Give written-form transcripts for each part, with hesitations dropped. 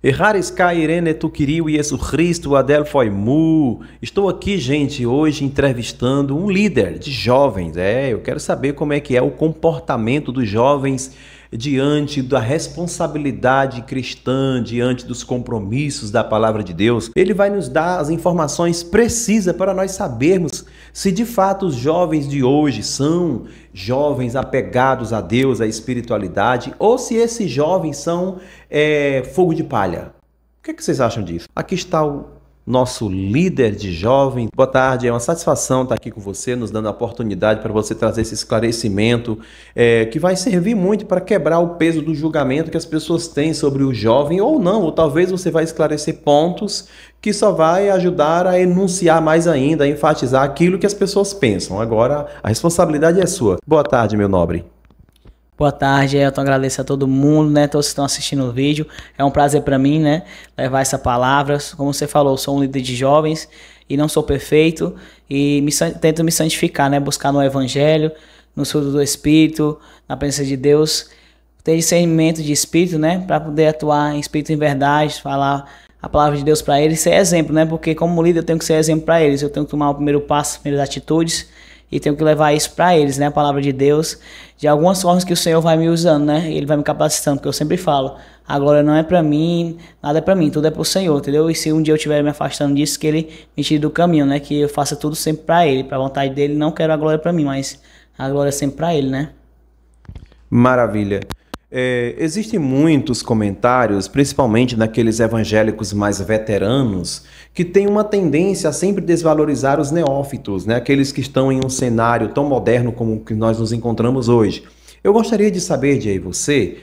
Errarisca Irene Tukiriu Yesu Cristo Adel foi mu. Estou aqui, gente, hoje entrevistando um líder de jovens. Eu quero saber como é que é o comportamento dos jovens diante da responsabilidade cristã, diante dos compromissos da palavra de Deus. Ele vai nos dar as informações precisas para nós sabermos se de fato os jovens de hoje são jovens apegados a Deus, à espiritualidade, ou se esses jovens são fogo de palha. O que vocês acham disso? Aqui está o nosso líder de jovens. Boa tarde, é uma satisfação estar aqui com você, nos dando a oportunidade para você trazer esse esclarecimento que vai servir muito para quebrar o peso do julgamento que as pessoas têm sobre o jovem, ou não, ou talvez você vai esclarecer pontos que só vai ajudar a enunciar mais ainda, a enfatizar aquilo que as pessoas pensam. Agora, a responsabilidade é sua. Boa tarde, meu nobre. Boa tarde, Elton, agradeço a todo mundo, né, todos que estão assistindo o vídeo. É um prazer para mim, né, levar essa palavra. Como você falou, sou um líder de jovens e não sou perfeito e tento me santificar, né, buscar no Evangelho, no fruto do Espírito, na presença de Deus, ter discernimento de Espírito, né, para poder atuar em Espírito em verdade, falar a palavra de Deus para eles, ser exemplo, né, porque como líder eu tenho que ser exemplo para eles, eu tenho que tomar o primeiro passo, as primeiras atitudes, e tenho que levar isso para eles, né? A palavra de Deus, de algumas formas que o Senhor vai me usando, né? Ele vai me capacitando, porque eu sempre falo, a glória não é para mim, nada é para mim, tudo é para o Senhor, entendeu? E se um dia eu estiver me afastando disso, que Ele me tire do caminho, né? Que eu faça tudo sempre para Ele, para a vontade dEle. Não quero a glória para mim, mas a glória é sempre para Ele, né? Maravilha. Existem muitos comentários, principalmente daqueles evangélicos mais veteranos, que têm uma tendência a sempre desvalorizar os neófitos, né? Aqueles que estão em um cenário tão moderno como o que nós nos encontramos hoje. Eu gostaria de saber, Jay, você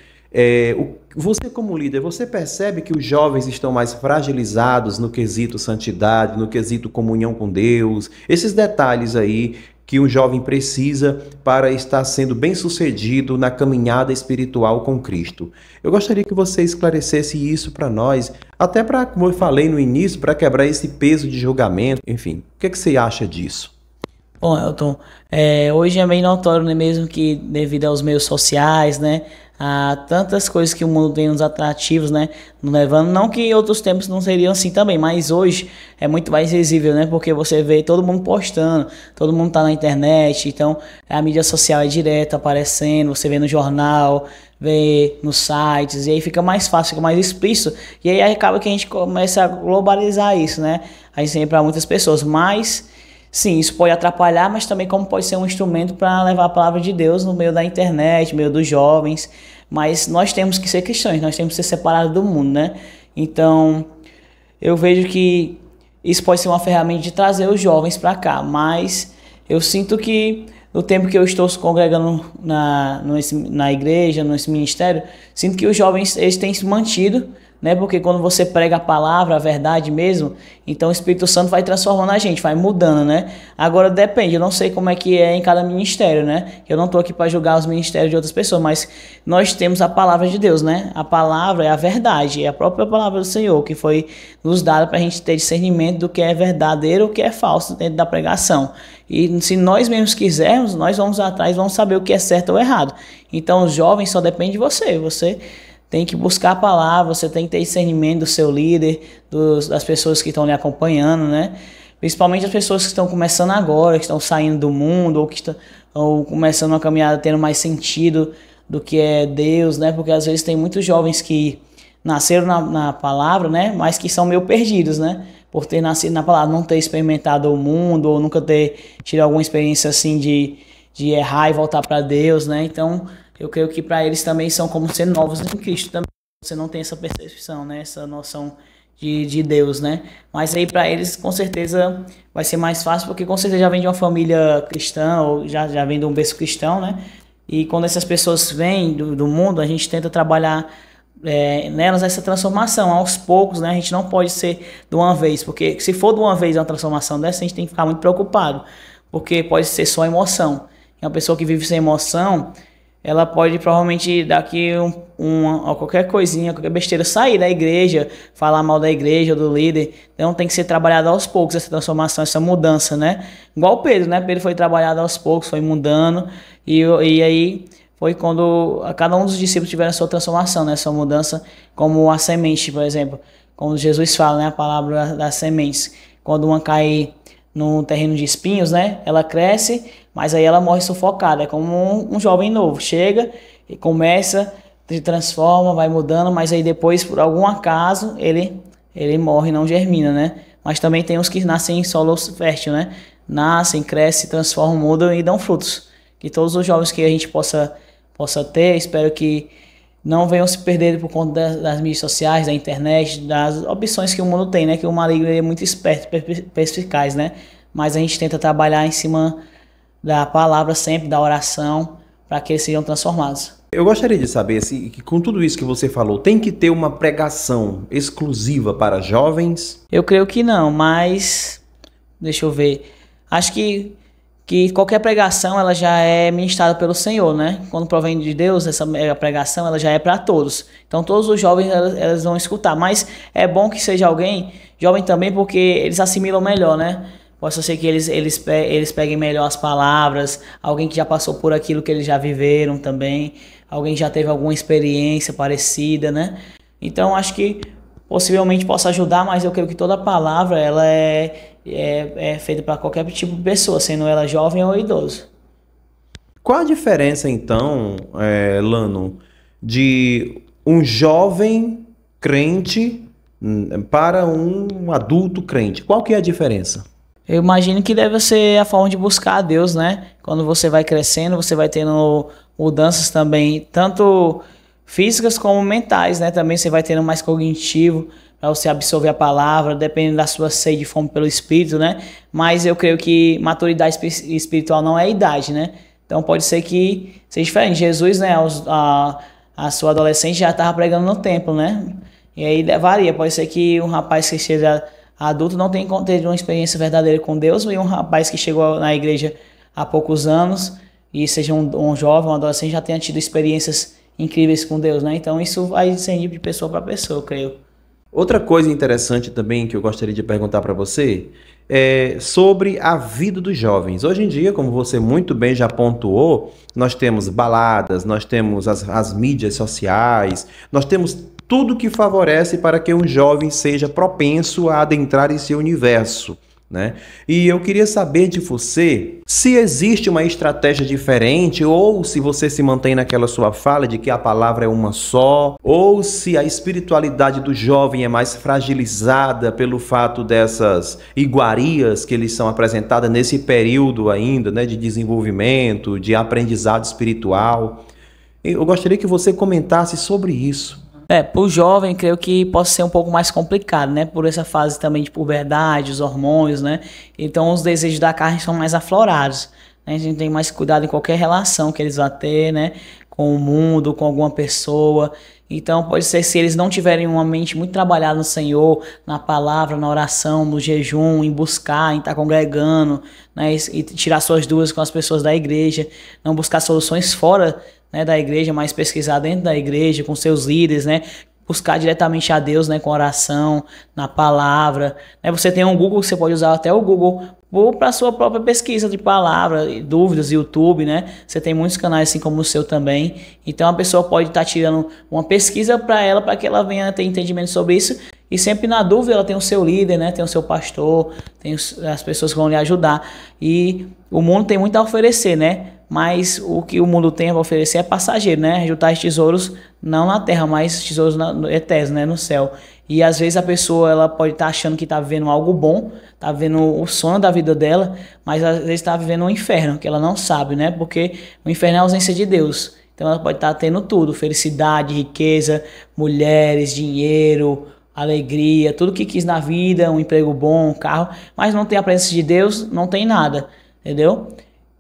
como líder, você percebe que os jovens estão mais fragilizados no quesito santidade, no quesito comunhão com Deus, esses detalhes aí que um jovem precisa para estar sendo bem-sucedido na caminhada espiritual com Cristo. Eu gostaria que você esclarecesse isso para nós, até para, como eu falei no início, para quebrar esse peso de julgamento, enfim. O que você acha disso? Bom, Elton, hoje é bem notório, né, mesmo que devido aos meios sociais, né, a tantas coisas que o mundo tem nos atrativos, né, nos levando, não que em outros tempos não seriam assim também, mas hoje é muito mais visível, né, porque você vê todo mundo postando, todo mundo tá na internet, então a mídia social é direta, aparecendo, você vê no jornal, vê nos sites, e aí fica mais fácil, fica mais explícito, e aí acaba que a gente começa a globalizar isso, né, a gente para muitas pessoas, mas sim, isso pode atrapalhar, mas também como pode ser um instrumento para levar a palavra de Deus no meio da internet, no meio dos jovens. Mas nós temos que ser cristãos, nós temos que ser separados do mundo, né? Então, eu vejo que isso pode ser uma ferramenta de trazer os jovens para cá, mas eu sinto que no tempo que eu estou se congregando na igreja, nesse ministério, sinto que os jovens eles têm se mantido, né? Porque quando você prega a palavra, a verdade mesmo, então o Espírito Santo vai transformando a gente, vai mudando, né? Agora depende, eu não sei como é que é em cada ministério, né? Eu não estou aqui para julgar os ministérios de outras pessoas, mas nós temos a palavra de Deus, né? A palavra é a verdade, é a própria palavra do Senhor que foi nos dada para a gente ter discernimento do que é verdadeiro ou o que é falso dentro da pregação. E se nós mesmos quisermos, nós vamos atrás, vamos saber o que é certo ou errado. Então os jovens só depende de você tem que buscar a palavra, você tem que ter discernimento do seu líder, das pessoas que estão lhe acompanhando, né? Principalmente as pessoas que estão começando agora, que estão saindo do mundo, ou que estão começando uma caminhada tendo mais sentido do que é Deus, né? Porque às vezes tem muitos jovens que nasceram na palavra, né? Mas que são meio perdidos, né? Por ter nascido na palavra, não ter experimentado o mundo, ou nunca ter tido alguma experiência assim de errar e voltar para Deus, né? Então, eu creio que para eles também são como ser novos em Cristo também. Você não tem essa percepção, né? Essa noção de Deus, né? Mas aí para eles com certeza vai ser mais fácil, porque com certeza já vem de uma família cristã, ou já vem de um berço cristão, né? E quando essas pessoas vêm do mundo, a gente tenta trabalhar nelas essa transformação aos poucos, né? A gente não pode ser de uma vez, porque se for de uma vez uma transformação dessa, a gente tem que ficar muito preocupado, porque pode ser só emoção. E uma pessoa que vive sem emoção, ela pode provavelmente daqui qualquer coisinha, qualquer besteira, sair da igreja, falar mal da igreja ou do líder. Então tem que ser trabalhado aos poucos essa transformação, essa mudança, né? Igual o Pedro, né? Pedro foi trabalhado aos poucos, foi mudando e aí foi quando cada um dos discípulos tiveram a sua transformação, né? Sua mudança, como a semente, por exemplo. Como Jesus fala, né? A palavra das sementes. Quando uma cai num terreno de espinhos, né? Ela cresce, mas aí ela morre sufocada. É como um jovem novo. Chega e começa, se transforma, vai mudando, mas aí depois, por algum acaso, ele morre, não germina, né? Mas também tem os que nascem em solo fértil, né? Nascem, crescem, transformam, mudam e dão frutos. Que todos os jovens que a gente possa ter, espero que não venham se perder por conta das mídias sociais, da internet, das opções que o mundo tem, né? Que o maligno é muito esperto, perspicaz, né? Mas a gente tenta trabalhar em cima da palavra sempre, da oração, para que eles sejam transformados. Eu gostaria de saber se, que com tudo isso que você falou, tem que ter uma pregação exclusiva para jovens? Eu creio que não, mas deixa eu ver. Acho que qualquer pregação ela já é ministrada pelo Senhor, né? Quando provém de Deus, essa pregação ela já é para todos. Então todos os jovens elas vão escutar, mas é bom que seja alguém jovem também, porque eles assimilam melhor, né? Possa ser que eles peguem melhor as palavras, alguém que já passou por aquilo que eles já viveram também, alguém que já teve alguma experiência parecida, né? Então acho que possivelmente possa ajudar, mas eu creio que toda palavra ela é feita para qualquer tipo de pessoa, sendo ela jovem ou idoso. Qual a diferença, então, Lano, de um jovem crente para um adulto crente? Qual que é a diferença? Eu imagino que deve ser a forma de buscar a Deus, né? Quando você vai crescendo, você vai tendo mudanças também, tanto físicas como mentais, né? Também você vai tendo mais cognitivo para você absorver a palavra, dependendo da sua sede e fome pelo Espírito, né? Mas eu creio que maturidade espiritual não é idade, né? Então pode ser que seja diferente. Jesus, né? A sua adolescente já estava pregando no templo, né? E aí varia. Pode ser que um rapaz que seja adulto não tenha tido uma experiência verdadeira com Deus, e um rapaz que chegou na igreja há poucos anos e seja um jovem, um adolescente, já tenha tido experiências incríveis com Deus, né? Então isso vai ser de pessoa para pessoa, eu creio. Outra coisa interessante também que eu gostaria de perguntar para você é sobre a vida dos jovens. Hoje em dia, como você muito bem já pontuou, nós temos baladas, nós temos as mídias sociais, nós temos tudo que favorece para que um jovem seja propenso a adentrar em seu universo, né? E eu queria saber de você se existe uma estratégia diferente, ou se você se mantém naquela sua fala de que a palavra é uma só, ou se a espiritualidade do jovem é mais fragilizada pelo fato dessas iguarias que eles são apresentadas nesse período ainda, né, de desenvolvimento, de aprendizado espiritual. Eu gostaria que você comentasse sobre isso. Para o jovem, creio que possa ser um pouco mais complicado, né? Por essa fase também de puberdade, os hormônios, né? Então, os desejos da carne são mais aflorados, né? A gente tem mais cuidado em qualquer relação que eles vão ter, né? Com o mundo, com alguma pessoa. Então, pode ser, se eles não tiverem uma mente muito trabalhada no Senhor, na palavra, na oração, no jejum, em buscar, em estar congregando, né? E tirar suas dúvidas com as pessoas da igreja, não buscar soluções fora, né, da igreja, mas pesquisar dentro da igreja, com seus líderes, né, buscar diretamente a Deus, né, com oração, na palavra, né, você tem um Google, você pode usar até o Google para a sua própria pesquisa de palavra, dúvidas, YouTube, né, você tem muitos canais assim como o seu também, então a pessoa pode estar tirando uma pesquisa para que ela venha ter entendimento sobre isso, e sempre na dúvida ela tem o seu líder, né, tem o seu pastor, tem as pessoas que vão lhe ajudar, e o mundo tem muito a oferecer, né, mas o que o mundo tem a oferecer é passageiro, né? Juntar tesouros não na terra, mas tesouros eternos, né? No céu. E às vezes a pessoa ela pode estar achando que está vivendo algo bom, está vivendo o sonho da vida dela, mas às vezes está vivendo um inferno, que ela não sabe, né? Porque o inferno é a ausência de Deus. Então ela pode estar tendo tudo, felicidade, riqueza, mulheres, dinheiro, alegria, tudo que quis na vida, um emprego bom, um carro, mas não tem a presença de Deus, não tem nada, entendeu?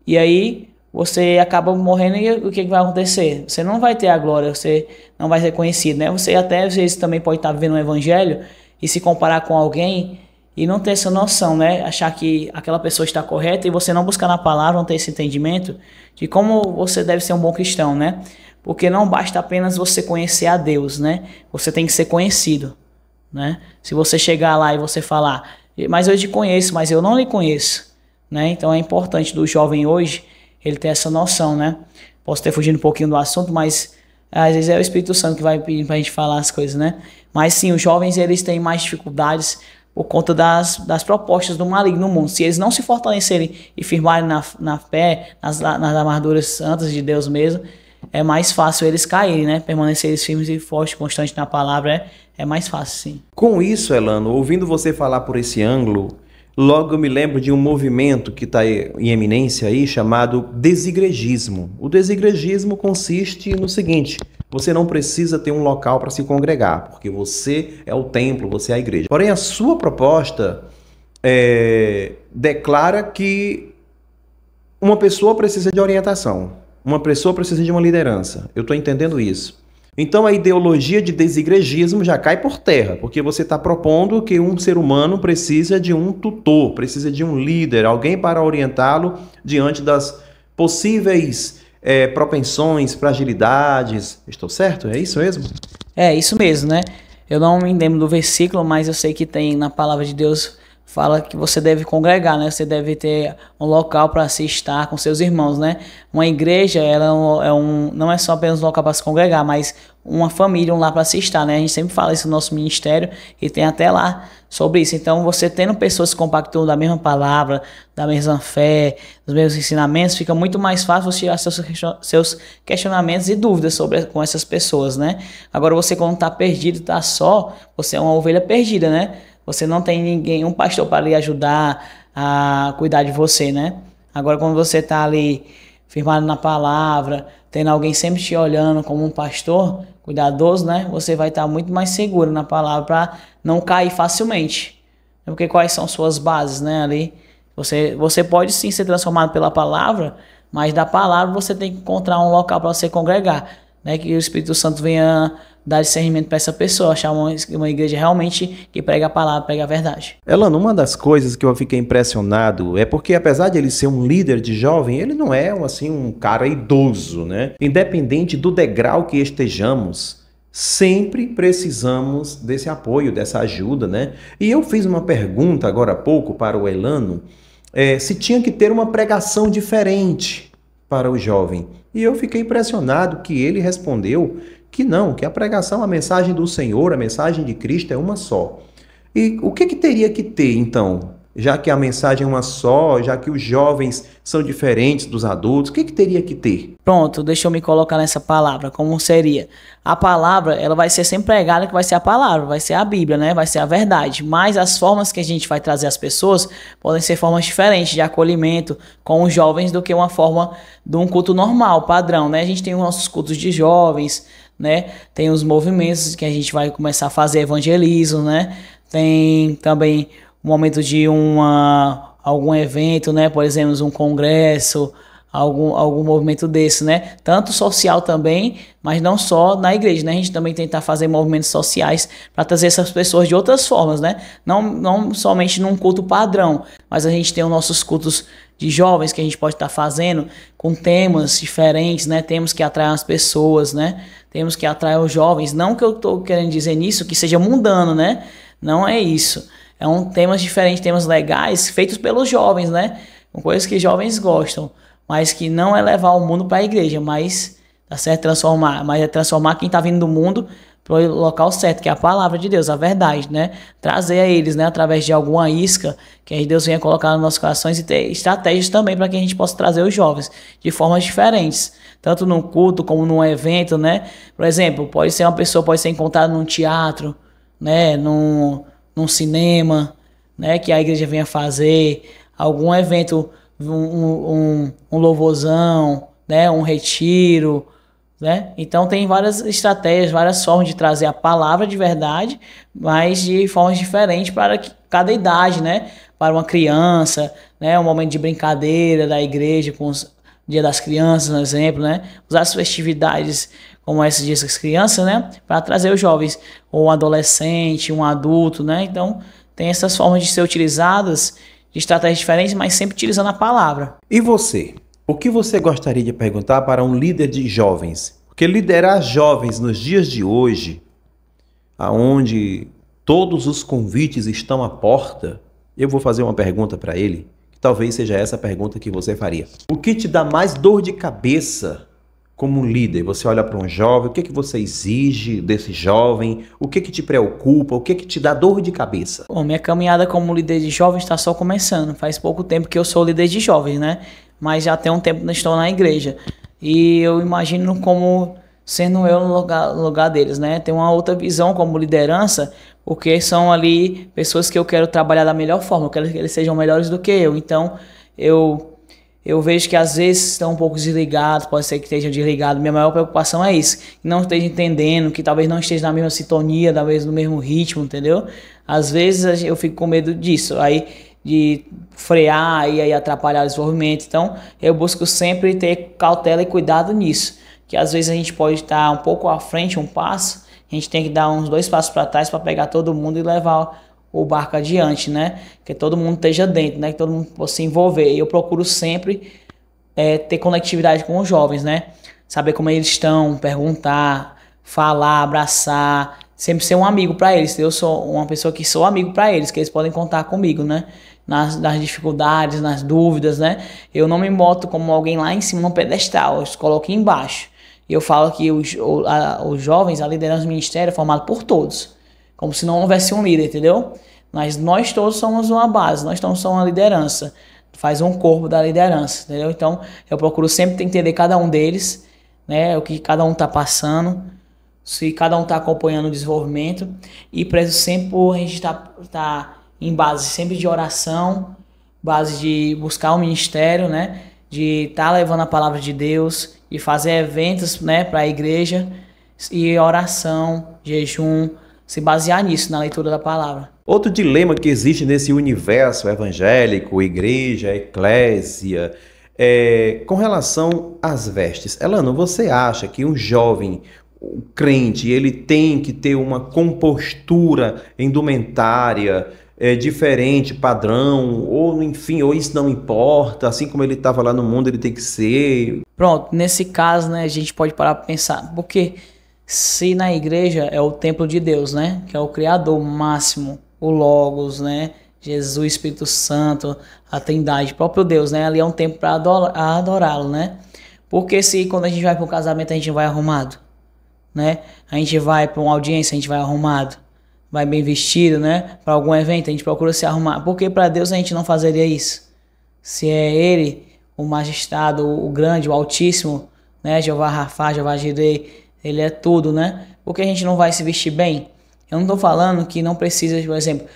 E aí você acaba morrendo e o que vai acontecer? Você não vai ter a glória, você não vai ser conhecido, né? Você até às vezes também pode estar vivendo um evangelho e se comparar com alguém e não ter essa noção, né? Achar que aquela pessoa está correta e você não buscar na palavra, não ter esse entendimento de como você deve ser um bom cristão, né? Porque não basta apenas você conhecer a Deus, né? Você tem que ser conhecido, né? Se você chegar lá e você falar, mas eu te conheço, mas eu não lhe conheço, né? Então é importante do jovem hoje ele ter essa noção, né? Posso ter fugido um pouquinho do assunto, mas às vezes é o Espírito Santo que vai pedir pra gente falar as coisas, né? Mas sim, os jovens, eles têm mais dificuldades por conta das propostas do maligno no mundo. Se eles não se fortalecerem e firmarem na fé, nas armaduras santas de Deus mesmo, é mais fácil eles caírem, né? Permanecerem firmes e fortes, constantes na palavra, é mais fácil, sim. Com isso, Elano, ouvindo você falar por esse ângulo, logo eu me lembro de um movimento que está em eminência aí, chamado desigrejismo. O desigrejismo consiste no seguinte: você não precisa ter um local para se congregar, porque você é o templo, você é a igreja. Porém, a sua proposta declara que uma pessoa precisa de orientação, uma pessoa precisa de uma liderança. Eu estou entendendo isso. Então a ideologia de desigrejismo já cai por terra, porque você está propondo que um ser humano precisa de um tutor, precisa de um líder, alguém para orientá-lo diante das possíveis propensões, fragilidades. Estou certo? É isso mesmo? É isso mesmo, né? Eu não me lembro do versículo, mas eu sei que tem na palavra de Deus, fala que você deve congregar, né? Você deve ter um local para se estar com seus irmãos, né? Uma igreja, ela não é só apenas um local para se congregar, mas uma família, um lar para se estar, né? A gente sempre fala isso no nosso ministério e tem até lá sobre isso. Então, você tendo pessoas que compactuam da mesma palavra, da mesma fé, dos mesmos ensinamentos, fica muito mais fácil você tirar seus questionamentos e dúvidas com essas pessoas, né? Agora, você quando está perdido, está só, você é uma ovelha perdida, né? Você não tem ninguém, um pastor para lhe ajudar a cuidar de você, né? Agora, quando você está ali firmado na palavra, tendo alguém sempre te olhando como um pastor cuidadoso, né? Você vai estar muito mais seguro na palavra para não cair facilmente. Porque quais são suas bases, né? Ali, você pode sim ser transformado pela palavra, mas da palavra você tem que encontrar um local para você congregar, né? Que o Espírito Santo venha dar discernimento para essa pessoa, achar uma igreja realmente que prega a palavra, prega a verdade. Elano, uma das coisas que eu fiquei impressionado é porque, apesar de ele ser um líder de jovem, ele não é assim um cara idoso, né? Independente do degrau que estejamos, sempre precisamos desse apoio, dessa ajuda, né? E eu fiz uma pergunta agora há pouco para o Elano, se tinha que ter uma pregação diferente para o jovem. E eu fiquei impressionado que ele respondeu que não, que a pregação, a mensagem do Senhor, a mensagem de Cristo é uma só. E o que teria que ter, então? Já que a mensagem é uma só, já que os jovens são diferentes dos adultos, o que teria que ter? Pronto, deixa eu me colocar nessa palavra, como seria? A palavra, ela vai ser sempre pregada, que vai ser a palavra, vai ser a Bíblia, né? Vai ser a verdade. Mas as formas que a gente vai trazer às pessoas podem ser formas diferentes de acolhimento com os jovens do que uma forma de um culto normal, padrão, né? A gente tem os nossos cultos de jovens, né? Tem os movimentos que a gente vai começar a fazer evangelismo, né? Tem também um momento de algum evento, né? Por exemplo, um congresso, algum movimento desse, né? Tanto social também, mas não só na igreja, né? A gente também tentar fazer movimentos sociais para trazer essas pessoas de outras formas, né? Não somente num culto padrão, mas a gente tem os nossos cultos de jovens que a gente pode estar fazendo com temas diferentes, né? Temos que atrair as pessoas, né? Temos que atrair os jovens. Não que eu estou querendo dizer nisso que seja mundano, né? Não é isso. Temas diferentes, temas legais, feitos pelos jovens, né? Com coisas que jovens gostam, mas que não é levar o mundo para a igreja, mas tá certo, mas é transformar quem está vindo do mundo para o local certo, que é a palavra de Deus, a verdade, né? Trazer a eles, né? Através de alguma isca que Deus venha colocar nos nossos corações e ter estratégias também para que a gente possa trazer os jovens de formas diferentes, tanto no culto como num evento, né? Por exemplo, pode ser uma pessoa, pode ser encontrada num teatro, né? Num cinema, né, que a igreja venha fazer, algum evento, um louvorzão, né, um retiro, né? Então tem várias estratégias, várias formas de trazer a palavra de verdade, mas de formas diferentes para cada idade, né? Para uma criança, né, um momento de brincadeira da igreja, com o Dia das Crianças, por exemplo, né? Usar as festividades como esses dias das crianças, né? Para trazer os jovens, ou um adolescente, um adulto, né? Então, tem essas formas de ser utilizadas, de estratégias diferentes, mas sempre utilizando a palavra. E você? O que você gostaria de perguntar para um líder de jovens? Porque liderar jovens nos dias de hoje, aonde todos os convites estão à porta, eu vou fazer uma pergunta para ele, que talvez seja essa pergunta que você faria. O que te dá mais dor de cabeça como líder? Você olha para um jovem, o que você exige desse jovem? O que te preocupa? O que te dá dor de cabeça? Bom, minha caminhada como líder de jovens está só começando. Faz pouco tempo que eu sou líder de jovens, né? Mas já tem um tempo que estou na igreja. E eu imagino como sendo eu no lugar deles, né? Tem uma outra visão como liderança, porque são ali pessoas que eu quero trabalhar da melhor forma. Eu quero que eles sejam melhores do que eu. Então, eu vejo que às vezes estão um pouco desligados, pode ser que estejam desligados. Minha maior preocupação é isso, que não esteja entendendo, que talvez não esteja na mesma sintonia, talvez no mesmo ritmo, entendeu? Às vezes eu fico com medo disso, aí de frear e aí atrapalhar o desenvolvimento. Então eu busco sempre ter cautela e cuidado nisso, que às vezes a gente pode estar um pouco à frente, um passo, a gente tem que dar uns 2 passos para trás para pegar todo mundo e levar o barco adiante, né? Que todo mundo esteja dentro, né? Que todo mundo possa se envolver. E eu procuro sempre ter conectividade com os jovens, né? Saber como eles estão, perguntar, falar, abraçar, sempre ser um amigo para eles. Eu sou uma pessoa que sou amigo para eles, que eles podem contar comigo, né? Nas dificuldades, nas dúvidas, né? Eu não me boto como alguém lá em cima no pedestal, eu os coloco aqui embaixo. E eu falo que os jovens, a liderança do ministério é formada por todos. Como se não houvesse um líder, entendeu? Mas nós todos somos uma base, nós todos somos uma liderança. Faz um corpo da liderança, entendeu? Então, eu procuro sempre entender cada um deles, né? O que cada um está passando, se cada um está acompanhando o desenvolvimento. E prezo sempre por a gente tá em base sempre de oração, base de buscar o ministério, né? De estar levando a palavra de Deus, de fazer eventos, né, para a igreja, e oração, jejum, se basear nisso, na leitura da palavra. Outro dilema que existe nesse universo evangélico, igreja, eclésia, com relação às vestes. Elano, você acha que um jovem, um crente, ele tem que ter uma compostura indumentária diferente, padrão, ou enfim, ou isso não importa, assim como ele estava lá no mundo, ele tem que ser? Pronto, nesse caso, né, a gente pode parar para pensar, porque se na igreja é o templo de Deus, né? Que é o Criador máximo, o Logos, né? Jesus, Espírito Santo, a Trindade, próprio Deus, né? Ali é um templo para adorá-lo, né? Porque se quando a gente vai para um casamento a gente vai arrumado, né? A gente vai para uma audiência, a gente vai arrumado, vai bem vestido, né? Para algum evento a gente procura se arrumar. Porque para Deus a gente não fazeria isso. Se é Ele, o magistrado, o grande, o altíssimo, né? Jeová Rafá, Jeová Jireh, ele é tudo, né? Porque a gente não vai se vestir bem? Eu não tô falando que não precisa, por exemplo,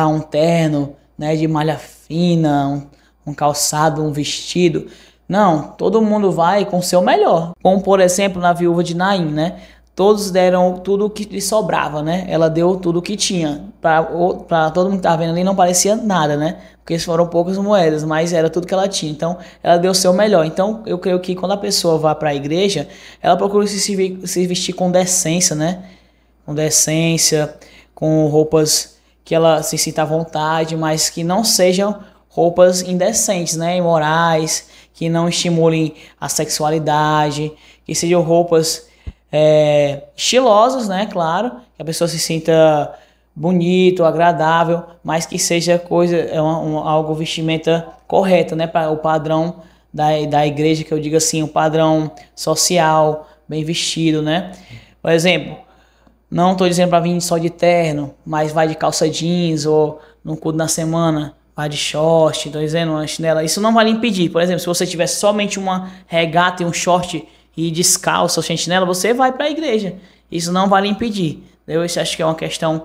um terno, né, de malha fina, um calçado, um vestido. Não, todo mundo vai com o seu melhor. Como, por exemplo, na viúva de Naim, né? Todos deram tudo o que lhe sobrava, né? Ela deu tudo o que tinha. Para todo mundo que estava vendo ali não parecia nada, né? Porque foram poucas moedas, mas era tudo que ela tinha. Então, ela deu o seu melhor. Então, eu creio que quando a pessoa vai para a igreja, ela procura se vestir com decência, né? Com decência, com roupas que ela se sinta à vontade, mas que não sejam roupas indecentes, né? Imorais, que não estimulem a sexualidade, que sejam roupas estilosas, né? Claro, que a pessoa se sinta bonito, agradável, mas que seja algo vestimenta correta, né? Para o padrão da igreja, que eu digo assim, o padrão social, bem vestido, né? Por exemplo, não estou dizendo para vir só de terno, mas vai de calça jeans ou no culto na semana, vai de short, estou dizendo uma chinela. Isso não vai lhe impedir. Por exemplo, se você tivesse somente uma regata e um short e descalço ou sem chinela, você vai para a igreja. Isso não vai lhe impedir. Eu acho que é uma questão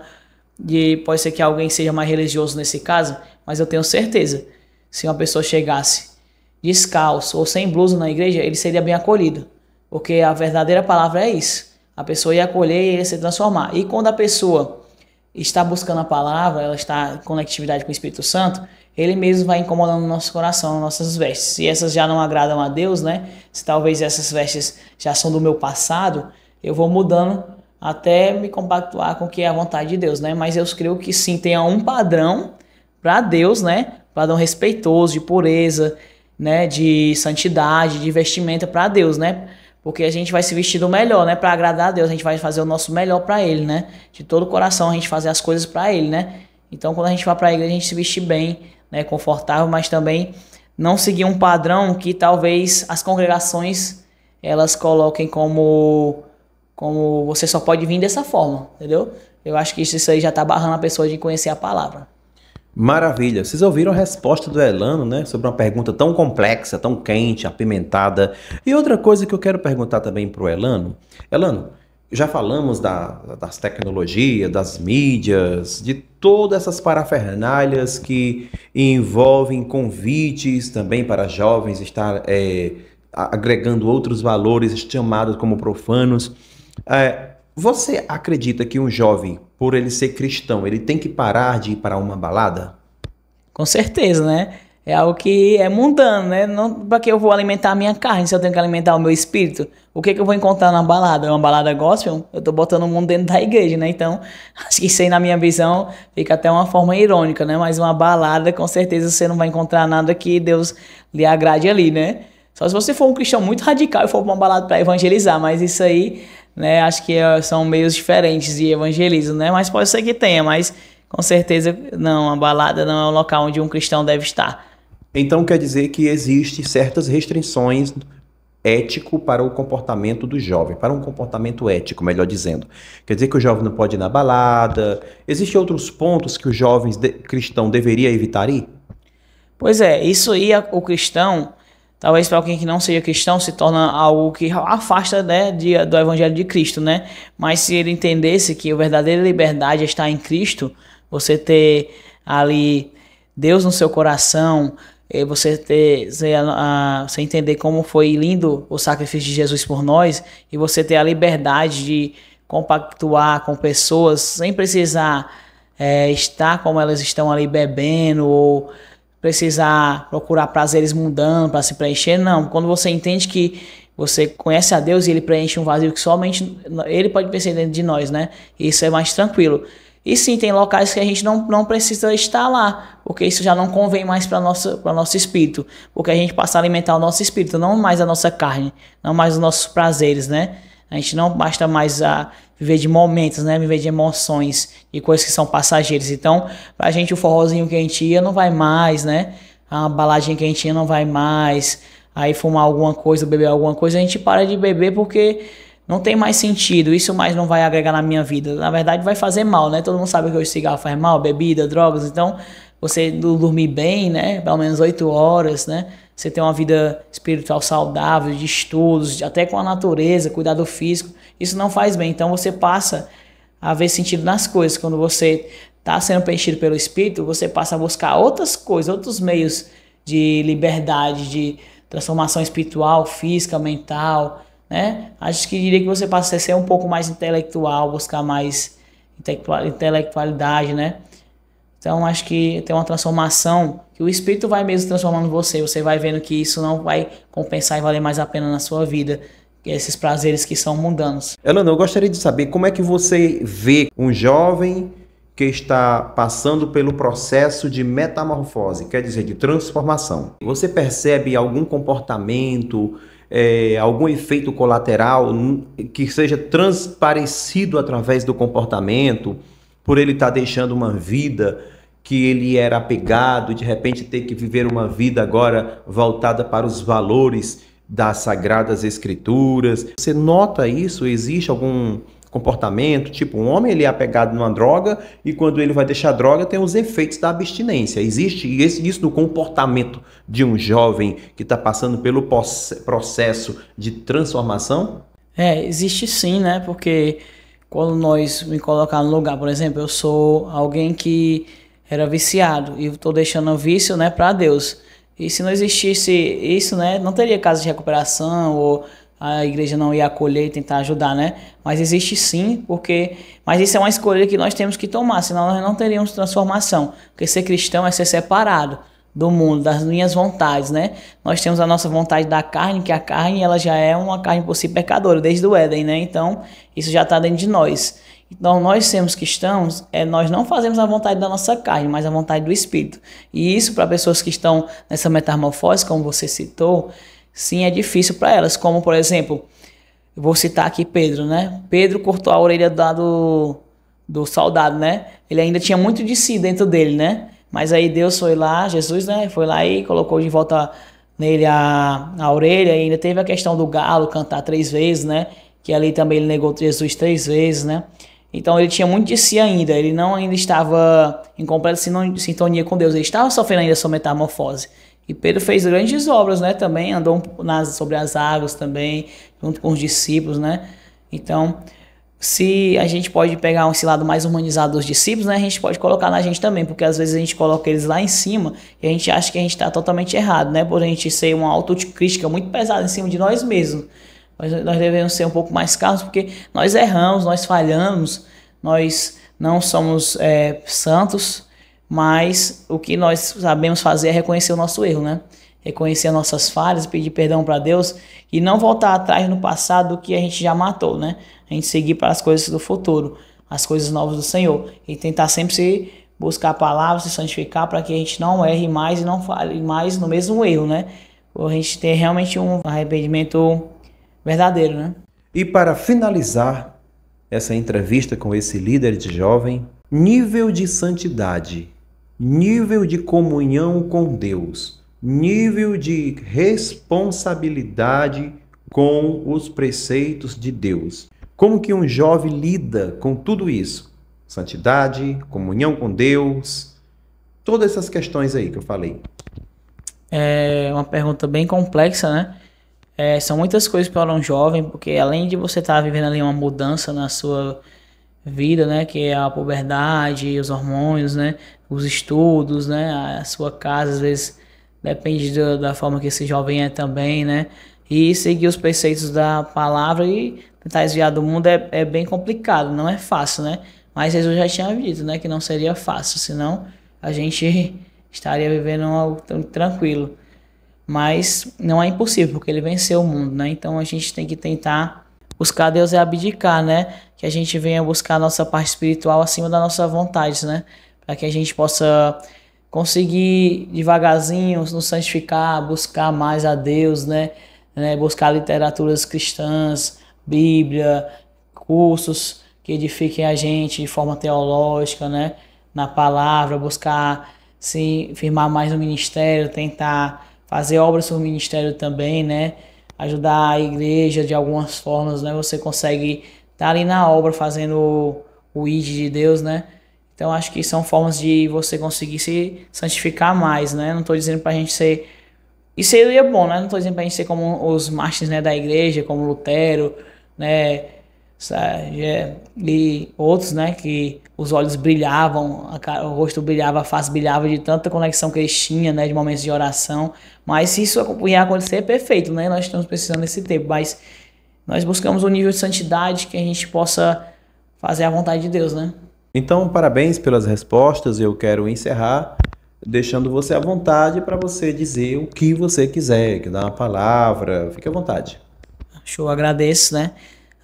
pode ser que alguém seja mais religioso nesse caso, mas eu tenho certeza, se uma pessoa chegasse descalço ou sem blusa na igreja, ele seria bem acolhido, porque a verdadeira palavra é isso. A pessoa ia acolher e ia se transformar. E quando a pessoa está buscando a palavra, ela está em conectividade com o Espírito Santo, ele mesmo vai incomodando o nosso coração, nossas vestes. Se essas já não agradam a Deus, né? Se talvez essas vestes já são do meu passado, eu vou mudando até me compactuar com o que é a vontade de Deus, né? Mas eu creio que sim, tenha um padrão para Deus, né? Padrão respeitoso, de pureza, né? De santidade, de vestimenta para Deus, né? Porque a gente vai se vestir do melhor, né? Para agradar a Deus, a gente vai fazer o nosso melhor para Ele, né? De todo o coração a gente fazer as coisas para Ele, né? Então quando a gente vai para a igreja a gente se vestir bem, né? Confortável, mas também não seguir um padrão que talvez as congregações elas coloquem como você só pode vir dessa forma, entendeu? Eu acho que isso aí já está barrando a pessoa de conhecer a palavra. Maravilha. Vocês ouviram a resposta do Elano, né? Sobre uma pergunta tão complexa, tão quente, apimentada. E outra coisa que eu quero perguntar também para o Elano. Elano, já falamos das tecnologias, das mídias, de todas essas parafernálias que envolvem convites também para jovens estar agregando outros valores chamados como profanos. Você acredita que um jovem, por ele ser cristão, ele tem que parar de ir para uma balada? Com certeza, né? É algo que é mundano, né? Não, para que eu vou alimentar a minha carne se eu tenho que alimentar o meu espírito? O que eu vou encontrar na balada? É uma balada gospel? Eu tô botando o mundo dentro da igreja, né? Então, acho que isso aí na minha visão fica até uma forma irônica, né? Mas uma balada, com certeza você não vai encontrar nada que Deus lhe agrade ali, né? Só se você for um cristão muito radical e for para uma balada para evangelizar, mas isso aí, né? Acho que são meios diferentes de evangelismo, né? Mas pode ser que tenha, mas com certeza não, a balada não é um local onde um cristão deve estar. Então quer dizer que existem certas restrições ético para o comportamento do jovem, para um comportamento ético, melhor dizendo. Quer dizer que o jovem não pode ir na balada. Existem outros pontos que o jovem cristão deveria evitar ir? Pois é, isso aí o cristão, talvez para alguém que não seja cristão, se torna algo que afasta, né, do evangelho de Cristo, né? Mas se ele entendesse que a verdadeira liberdade está em Cristo, você ter ali Deus no seu coração, você entender como foi lindo o sacrifício de Jesus por nós, e você ter a liberdade de compactuar com pessoas sem precisar estar como elas estão ali bebendo ou precisar procurar prazeres mundanos para se preencher. Não, quando você entende que você conhece a Deus e ele preenche um vazio que somente ele pode preencher dentro de nós, né? Isso é mais tranquilo. E sim, tem locais que a gente não precisa estar lá, porque isso já não convém mais para nosso espírito, porque a gente passa a alimentar o nosso espírito, não mais a nossa carne, não mais os nossos prazeres, né? A gente não basta mais viver de momentos, né? Viver de emoções e coisas que são passageiras. Então, pra gente o forrozinho quentinho não vai mais, né? A baladinha quentinha não vai mais. Aí fumar alguma coisa, beber alguma coisa, a gente para de beber porque não tem mais sentido, isso mais não vai agregar na minha vida. Na verdade vai fazer mal, né? Todo mundo sabe que o cigarro faz mal, bebida, drogas. Então, você dormir bem, né? Pelo menos 8 horas, né? Você ter uma vida espiritual saudável, de estudos, até com a natureza, cuidado físico. Isso não faz bem. Então, você passa a ver sentido nas coisas. Quando você está sendo preenchido pelo Espírito, você passa a buscar outras coisas, outros meios de liberdade, de transformação espiritual, física, mental, né? Acho que diria que você passa a ser um pouco mais intelectual, buscar mais intelectualidade, né? Então acho que tem uma transformação que o Espírito vai mesmo transformando você. Você vai vendo que isso não vai compensar e valer mais a pena na sua vida, que esses prazeres que são mundanos. Elano, eu gostaria de saber como é que você vê um jovem que está passando pelo processo de metamorfose, quer dizer, de transformação. Você percebe algum comportamento, algum efeito colateral que seja transparecido através do comportamento, por ele estar deixando uma vida que ele era apegado, de repente ter que viver uma vida agora voltada para os valores das Sagradas Escrituras. Você nota isso? Existe algum comportamento? Tipo, um homem ele é apegado numa droga e quando ele vai deixar a droga tem os efeitos da abstinência. Existe isso no comportamento de um jovem que está passando pelo processo de transformação? Existe sim, né? Porque quando nós me colocar no lugar, por exemplo, eu sou alguém que era viciado e estou deixando o vício, né, para Deus. E se não existisse isso, né, não teria casa de recuperação ou a igreja não ia acolher e tentar ajudar, né? Mas existe sim, mas isso é uma escolha que nós temos que tomar, senão nós não teríamos transformação. Porque ser cristão é ser separado do mundo, das minhas vontades, né? Nós temos a nossa vontade da carne, que a carne ela já é uma carne por si pecadora, desde o Éden, né? Então, isso já está dentro de nós. Então, nós sermos cristãos, nós não fazemos a vontade da nossa carne, mas a vontade do Espírito. E isso, para pessoas que estão nessa metamorfose, como você citou, sim, é difícil para elas. Como, por exemplo, eu vou citar aqui Pedro, né? Pedro cortou a orelha do soldado, né? Ele ainda tinha muito de si dentro dele, né? Mas aí Deus foi lá, Jesus, né? Foi lá e colocou de volta nele a orelha, e ainda teve a questão do galo cantar 3 vezes, né? Que ali também ele negou Jesus 3 vezes, né? Então ele tinha muito de si ainda, ele não ainda estava em completa sintonia com Deus, ele estava sofrendo ainda sua metamorfose. E Pedro fez grandes obras, né? Também andou sobre as águas também, junto com os discípulos, né? Então, se a gente pode pegar esse lado mais humanizado dos discípulos, né? A gente pode colocar na gente também, porque às vezes a gente coloca eles lá em cima e a gente acha que a gente está totalmente errado, né? Por a gente ser uma autocrítica muito pesada em cima de nós mesmos. Nós devemos ser um pouco mais calmos, porque nós erramos, nós falhamos, nós não somos santos, mas o que nós sabemos fazer é reconhecer o nosso erro, né? Reconhecer as nossas falhas, pedir perdão para Deus e não voltar atrás no passado do que a gente já matou, né? A gente seguir para as coisas do futuro, as coisas novas do Senhor e tentar sempre se buscar palavras, se santificar para que a gente não erre mais e não fale mais no mesmo erro, né? Ou a gente ter realmente um arrependimento verdadeiro, né? E para finalizar essa entrevista com esse líder de jovem, nível de santidade, nível de comunhão com Deus, nível de responsabilidade com os preceitos de Deus. Como que um jovem lida com tudo isso? Santidade, comunhão com Deus, todas essas questões aí que eu falei. É uma pergunta bem complexa, né? São muitas coisas para um jovem, porque além de você estar vivendo ali uma mudança na sua vida, né, que é a puberdade, os hormônios, né, os estudos, né, a sua casa, às vezes depende da forma que esse jovem é também, né, e seguir os preceitos da palavra e tentar desviar do mundo é bem complicado, não é fácil, né, mas Jesus já tinha dito, né, que não seria fácil, senão a gente estaria vivendo algo tranquilo. Mas não é impossível, porque ele venceu o mundo, né? Então a gente tem que tentar buscar Deus e abdicar, né? Que a gente venha buscar a nossa parte espiritual acima da nossa vontade, né? Para que a gente possa conseguir devagarzinho nos santificar, buscar mais a Deus, né? Buscar literaturas cristãs, Bíblia, cursos que edifiquem a gente de forma teológica, né? Na palavra, buscar se firmar mais no ministério, tentar fazer obras no ministério também, né? Ajudar a igreja de algumas formas, né? Você consegue estar ali na obra fazendo o ID de Deus, né? Então acho que são formas de você conseguir se santificar mais, né? Não estou dizendo pra gente ser... Isso seria bom, né? Não estou dizendo pra gente ser como os mártires, né, da igreja, como Lutero, né? E outros, né? Que os olhos brilhavam, o rosto brilhava, a face brilhava de tanta conexão que eles tinham, né? De momentos de oração. Mas se isso ia acontecer, é perfeito, né? Nós estamos precisando desse tempo, mas nós buscamos um nível de santidade que a gente possa fazer a vontade de Deus, né? Então, parabéns pelas respostas. Eu quero encerrar deixando você à vontade para você dizer o que você quiser, que dá uma palavra, fique à vontade. Show, agradeço, né?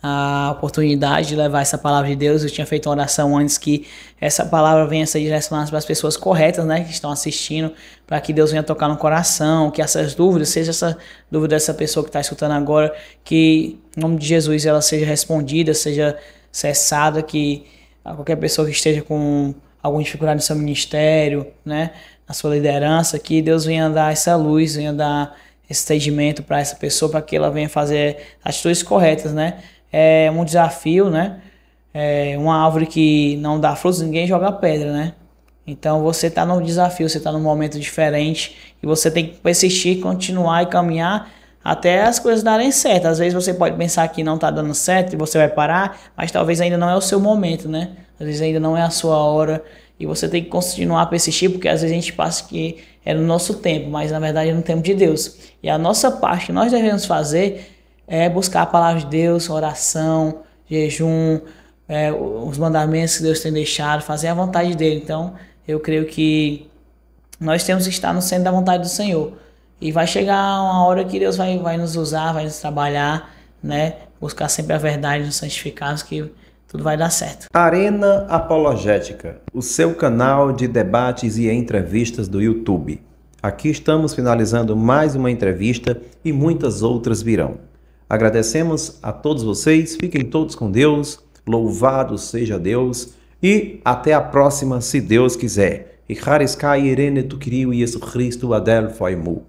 A oportunidade de levar essa palavra de Deus. Eu tinha feito uma oração antes que essa palavra venha ser direcionada para as pessoas corretas, né, que estão assistindo, para que Deus venha tocar no coração, que essas dúvidas, seja essa dúvida dessa pessoa que está escutando agora, que em nome de Jesus ela seja respondida, seja cessada, que qualquer pessoa que esteja com alguma dificuldade no seu ministério, né, na sua liderança, que Deus venha dar essa luz, venha dar esse entendimento para essa pessoa, para que ela venha fazer atitudes corretas, né. É um desafio, né? Uma árvore que não dá frutos, ninguém joga pedra, né? Então você está num desafio, você está num momento diferente e você tem que persistir, continuar e caminhar até as coisas darem certo. Às vezes você pode pensar que não está dando certo e você vai parar, mas talvez ainda não é o seu momento, né? Às vezes ainda não é a sua hora e você tem que continuar a persistir, porque às vezes a gente passa que é no nosso tempo, mas na verdade é no tempo de Deus. E a nossa parte que nós devemos fazer é buscar a palavra de Deus, oração, jejum, os mandamentos que Deus tem deixado, fazer a vontade dele. Então, eu creio que nós temos que estar no centro da vontade do Senhor. E vai chegar uma hora que Deus vai nos usar, vai nos trabalhar, né? Buscar sempre a verdade, nos santificar, que tudo vai dar certo. Arena Apologética, o seu canal de debates e entrevistas do YouTube. Aqui estamos finalizando mais uma entrevista e muitas outras virão. Agradecemos a todos vocês, fiquem todos com Deus, louvado seja Deus e até a próxima, se Deus quiser. E Hariskai Irene Tukiriu Jesus Cristo Adel Foi Mu.